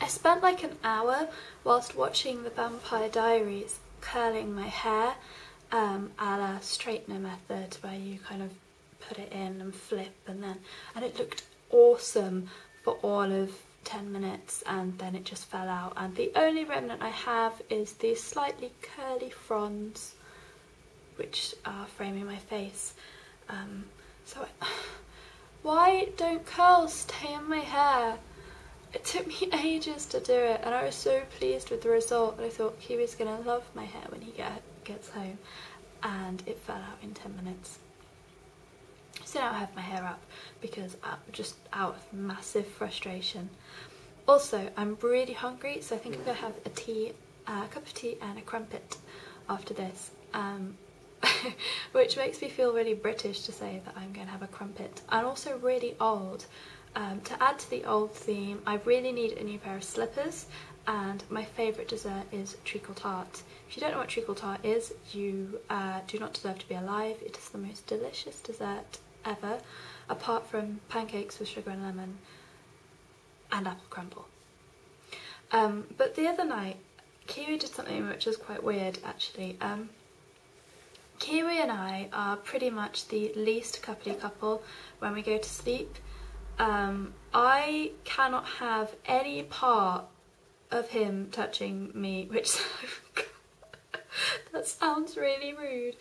I spent like an hour whilst watching The Vampire Diaries curling my hair a la straightener method, where you kind of put it in and flip and it looked awesome for all of 10 minutes and then it just fell out, and the only remnant I have is these slightly curly fronds which are framing my face. Why don't curls stay in my hair? It took me ages to do it and I was so pleased with the result. I thought Kiwi's gonna love my hair when he gets home, and it fell out in 10 minutes. So now I have my hair up because I'm just out of massive frustration. Also, I'm really hungry, so I think I'm gonna have a cup of tea and a crumpet after this. Which makes me feel really British to say that I'm going to have a crumpet, and also really old. To add to the old theme, I really need a new pair of slippers, and my favourite dessert is treacle tart. If you don't know what treacle tart is, you do not deserve to be alive. It is the most delicious dessert ever, apart from pancakes with sugar and lemon and apple crumble. But the other night, Kiwi did something which was quite weird actually. Kiwi and I are pretty much the least coupley couple when we go to sleep. I cannot have any part of him touching me, which that sounds really rude,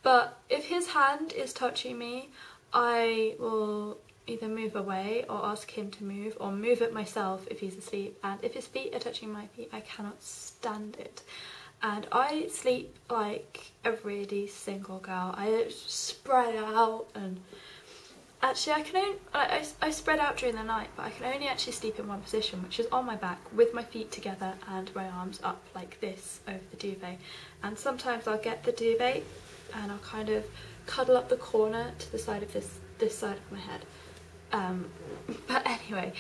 but if his hand is touching me, I will either move away or ask him to move, or move it myself if he's asleep, and if his feet are touching my feet, I cannot stand it. And I sleep like a really single girl. I spread out, and actually I spread out during the night, but I can only actually sleep in one position, which is on my back with my feet together and my arms up like this over the duvet. And sometimes I'll get the duvet and I'll kind of cuddle up the corner to the side of this side of my head. But anyway,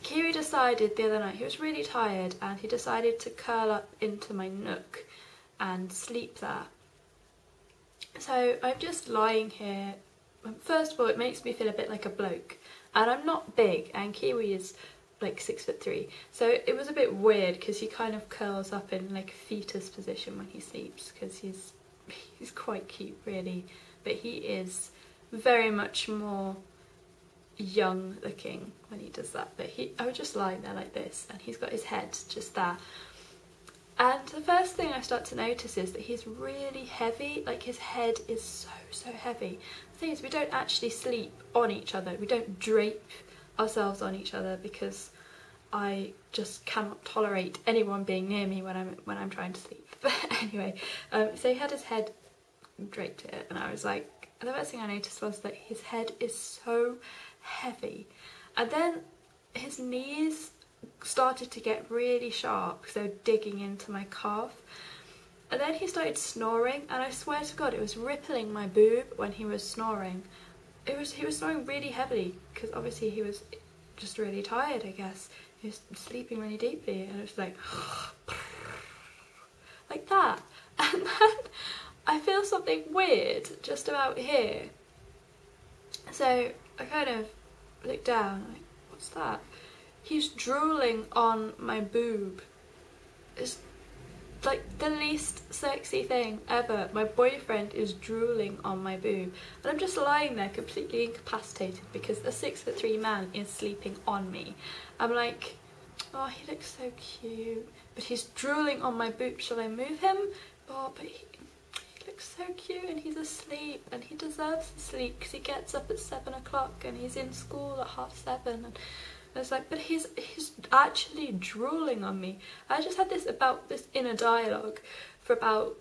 Kiwi decided the other night, he was really tired, and he decided to curl up into my nook and sleep there. So I'm just lying here. First of all, it makes me feel a bit like a bloke, and I'm not big, and Kiwi is like 6'3", so it was a bit weird because he kind of curls up in like a fetus position when he sleeps, because he's quite cute really, but he is very much more young looking when he does that. But I was just lying there like this, and he's got his head just there, and the first thing I start to notice is that he's really heavy. Like, his head is so heavy. The thing is, we don't actually sleep on each other, we don't drape ourselves on each other, because I just cannot tolerate anyone being near me when I'm trying to sleep. But anyway, so he had his head draped here, and I was like, the first thing I noticed was that his head is so heavy, and then his knees started to get really sharp because they were digging into my calf, and then he started snoring, and I swear to God, it was rippling my boob when he was snoring. He was snoring really heavily because obviously he was just really tired, I guess. He was sleeping really deeply, and it was like like that. And then I feel something weird just about here, so I kind of look down, like, what's that? He's drooling on my boob. It's like the least sexy thing ever. My boyfriend is drooling on my boob, and I'm just lying there completely incapacitated because a 6'3" man is sleeping on me. I'm like, oh, he looks so cute, but he's drooling on my boob. Shall I move him? Oh, but he looks so cute, and he's asleep, and he deserves to sleep because he gets up at 7 o'clock and he's in school at 7:30. And I was like, but he's actually drooling on me. I just had this inner dialogue for about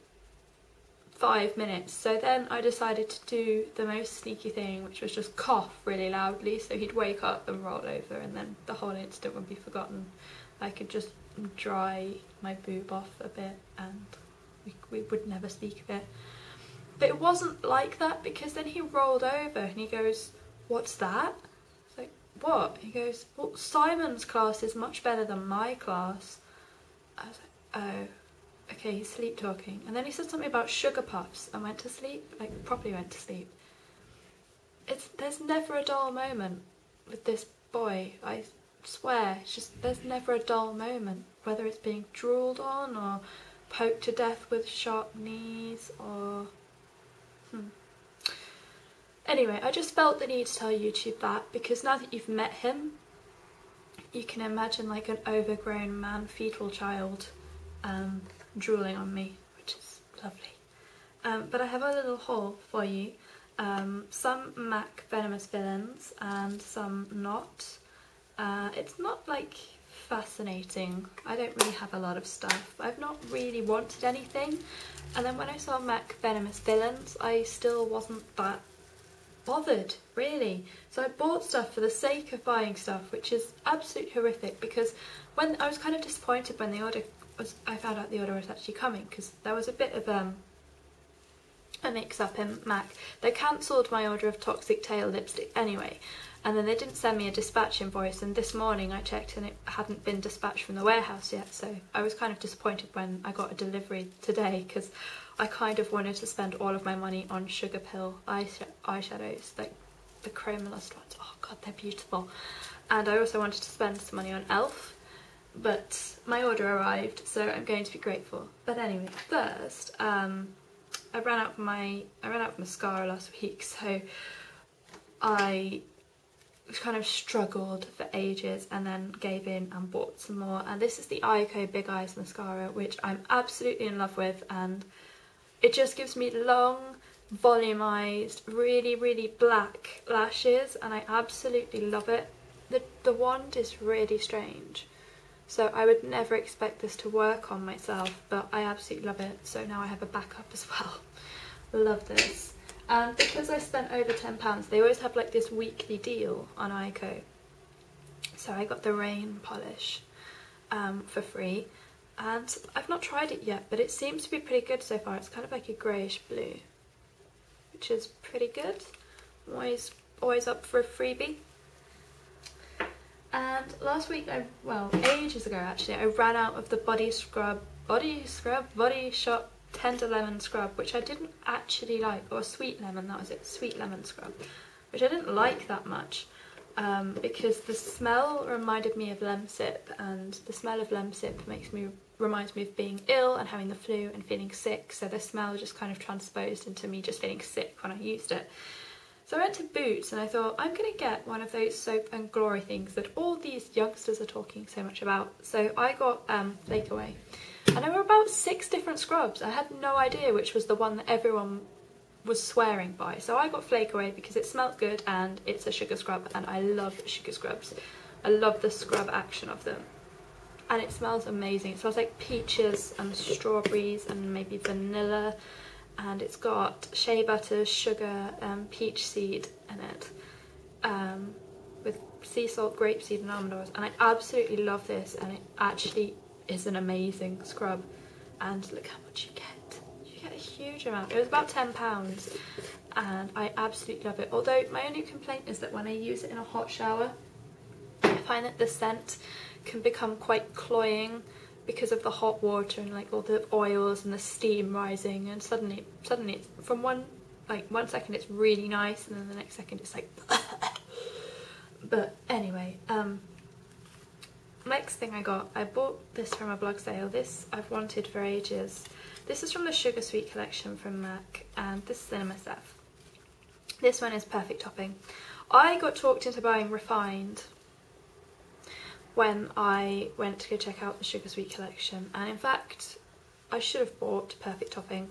5 minutes. So then I decided to do the most sneaky thing, which was just cough really loudly, so he'd wake up and roll over, and then the whole incident would be forgotten. I could just dry my boob off a bit, and we would never speak of it. But it wasn't like that, because then he rolled over and he goes, "What's that?" It's like, "What?" He goes, "Well, Simon's class is much better than my class." I was like, oh, okay, he's sleep talking. And then he said something about sugar puffs and went to sleep, like properly went to sleep. There's never a dull moment with this boy. swear, it's just, there's never a dull moment, whether it's being drooled on or poked to death with sharp knees or... Anyway, I just felt the need to tell YouTube that, because now that you've met him, you can imagine like an overgrown man, fetal child, drooling on me, which is lovely. But I have a little haul for you. Some MAC Venomous Villains and some not. It's not like fascinating. I don't really have a lot of stuff. I've not really wanted anything. And then when I saw MAC Venomous Villains, I still wasn't that bothered, really. So I bought stuff for the sake of buying stuff, which is absolutely horrific, because when I was kind of disappointed when the order was, I found out the order was actually coming, because there was a bit of a mix-up in MAC. They cancelled my order of Toxic Tail lipstick anyway, and then they didn't send me a dispatch invoice, and this morning I checked and it hadn't been dispatched from the warehouse yet, so I was kind of disappointed when I got a delivery today, because I kind of wanted to spend all of my money on Sugar Pill eyeshadows, like the Chromolust ones. Oh god, they're beautiful. And I also wanted to spend some money on ELF, but my order arrived, so I'm going to be grateful. But anyway, first, I ran out of mascara last week, so I kind of struggled for ages and then gave in and bought some more. And this is the Eyeko Big Eyes mascara, which I'm absolutely in love with, and it just gives me long, volumized, really, really black lashes, and I absolutely love it. The wand is really strange, so I would never expect this to work on myself, but I absolutely love it, so now I have a backup as well. Love this. And because I spent over £10, they always have like this weekly deal on Eyeko. So I got the Rain polish for free. And I've not tried it yet, but it seems to be pretty good so far. It's kind of like a greyish blue, which is pretty good. Always up for a freebie. And last week, well, ages ago actually, I ran out of the Body Shop Tender Lemon Scrub, which I didn't actually like, or Sweet Lemon, that was it, Sweet Lemon Scrub, which I didn't like that much. Because the smell reminded me of Lemsip, and the smell of Lemsip reminds me of being ill and having the flu and feeling sick, so the smell just kind of transposed into me just feeling sick when I used it. So I went to Boots and I thought, I'm going to get one of those soap and glory things that all these youngsters are talking so much about. So I got Flake Away, and there were about 6 different scrubs. I had no idea which was the one that everyone was swearing by, so I got Flake Away because it smelled good and it's a sugar scrub, and I love sugar scrubs. I love the scrub action of them, and it smells amazing. It smells like peaches and strawberries and maybe vanilla, and it's got shea butter, sugar, peach seed in it, with sea salt, grapeseed and almond oils, and I absolutely love this, and it actually is an amazing scrub. And look how much you get. A huge amount. It was about £10 and I absolutely love it, although my only complaint is that when I use it in a hot shower, I find that the scent can become quite cloying because of the hot water and like all the oils and the steam rising, and suddenly it's, from one second it's really nice and then the next second it's like but anyway, next thing I bought this from a blog sale. This I've wanted for ages. This is from the Sugar Sweet collection from MAC, and this is Cinema Stuff. This one is Perfect Topping. I got talked into buying Refined when I went to go check out the Sugar Sweet collection, and in fact I should have bought Perfect Topping.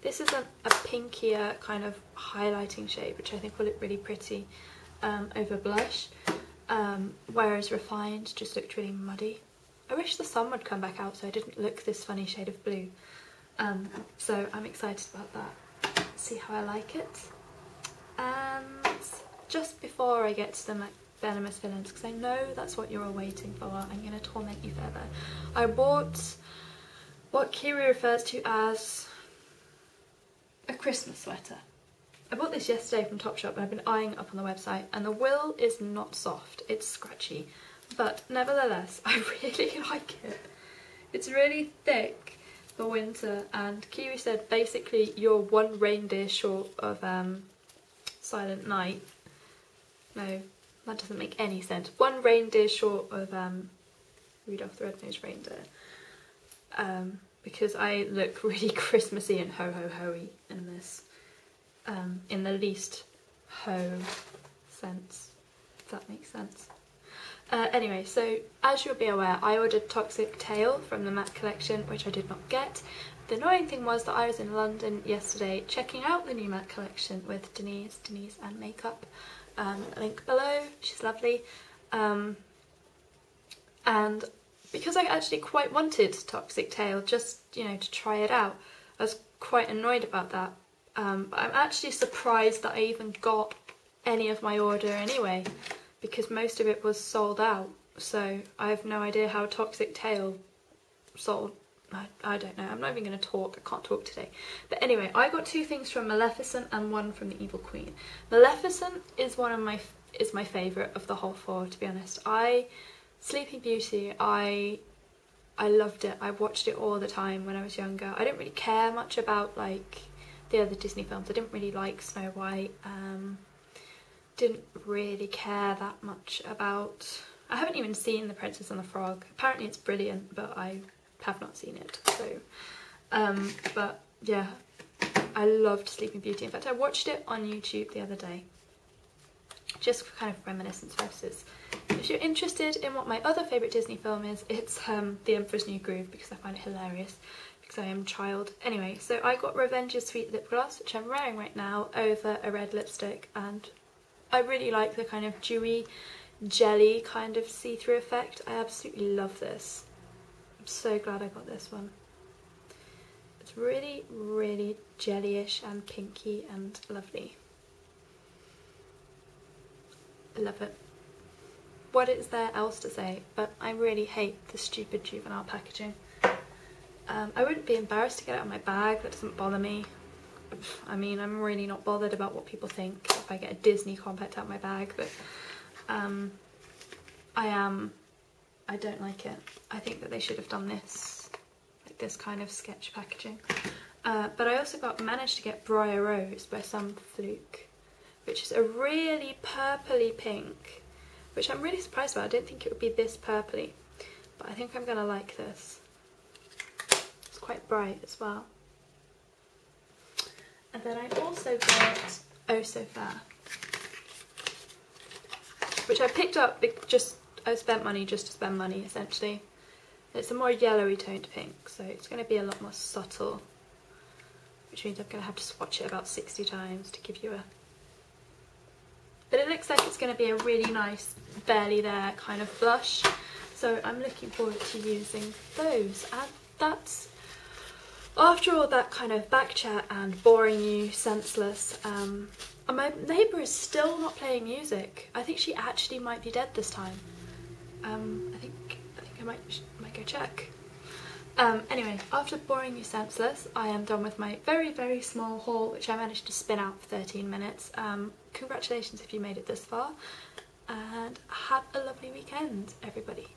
This is a pinkier kind of highlighting shade, which I think will look really pretty over blush, whereas Refined just looked really muddy. I wish the sun would come back out so I didn't look this funny shade of blue. So I'm excited about that. See how I like it. And just before I get to the Venomous Villains, because I know that's what you're all waiting for, I'm going to torment you further. I bought what Kiri refers to as a Christmas sweater. I bought this yesterday from Topshop and I've been eyeing it up on the website, and the wool is not soft, it's scratchy, but nevertheless I really like it. It's really thick for winter, and Kiwi said basically you're one reindeer short of Silent Night. No, That doesn't make any sense. One reindeer short of Rudolph the Red-Nosed Reindeer. Because I look really Christmassy and ho-ho-ho-y in this. In the least ho sense, if that makes sense. Anyway, so as you'll be aware, I ordered Toxic Tail from the MAC collection, which I did not get. The annoying thing was that I was in London yesterday checking out the new MAC collection with Denise and Makeup. Link below, she's lovely. And because I actually quite wanted Toxic Tail, just, you know, to try it out, I was quite annoyed about that. But I'm actually surprised that I even got any of my order anyway, because most of it was sold out. So I have no idea how Toxic Tail sold. I don't know. I'm not even going to talk. I can't talk today. But anyway, I got 2 things from Maleficent and 1 from the Evil Queen. Maleficent is my favourite of the whole 4, to be honest. Sleeping Beauty, I loved it. I watched it all the time when I was younger. I didn't really care much about like the other Disney films. I didn't really like Snow White. Didn't really care that much about... I haven't even seen The Princess and the Frog. Apparently it's brilliant, but I have not seen it. So, but yeah, I loved Sleeping Beauty. In fact, I watched it on YouTube the other day, just for kind of reminiscence purposes. If you're interested in what my other favourite Disney film is, it's The Emperor's New Groove, because I find it hilarious, because I am a child. Anyway, so I got Revenge's Sweet Lip Gloss, which I'm wearing right now, over a red lipstick, and I really like the kind of dewy, jelly kind of see-through effect. I absolutely love this. I'm so glad I got this one. It's really, really jellyish and pinky and lovely. I love it. What is there else to say? But I really hate the stupid juvenile packaging. I wouldn't be embarrassed to get it out of my bag. That doesn't bother me. I mean, I'm really not bothered about what people think if I get a Disney compact out of my bag, but I don't like it. I think that they should have done this, like this kind of sketch packaging. But I also managed to get Briar Rose by some fluke, which is a really purpley pink, which I'm really surprised about. I didn't think it would be this purpley, but I think I'm gonna like this. It's quite bright as well. And then I also got Oh So Fair, which I picked up I spent money just to spend money, essentially. It's a more yellowy toned pink, so it's going to be a lot more subtle, which means I'm going to have to swatch it about 60 times to give you a... But it looks like it's going to be a really nice, barely there kind of blush, so I'm looking forward to using those. And that's... After all that kind of back chat and boring you senseless, my neighbour is still not playing music. I think she actually might be dead this time. I think I might go check. Anyway, after boring you senseless, I am done with my very, very small haul, which I managed to spin out for 13 minutes. Congratulations if you made it this far, and have a lovely weekend, everybody.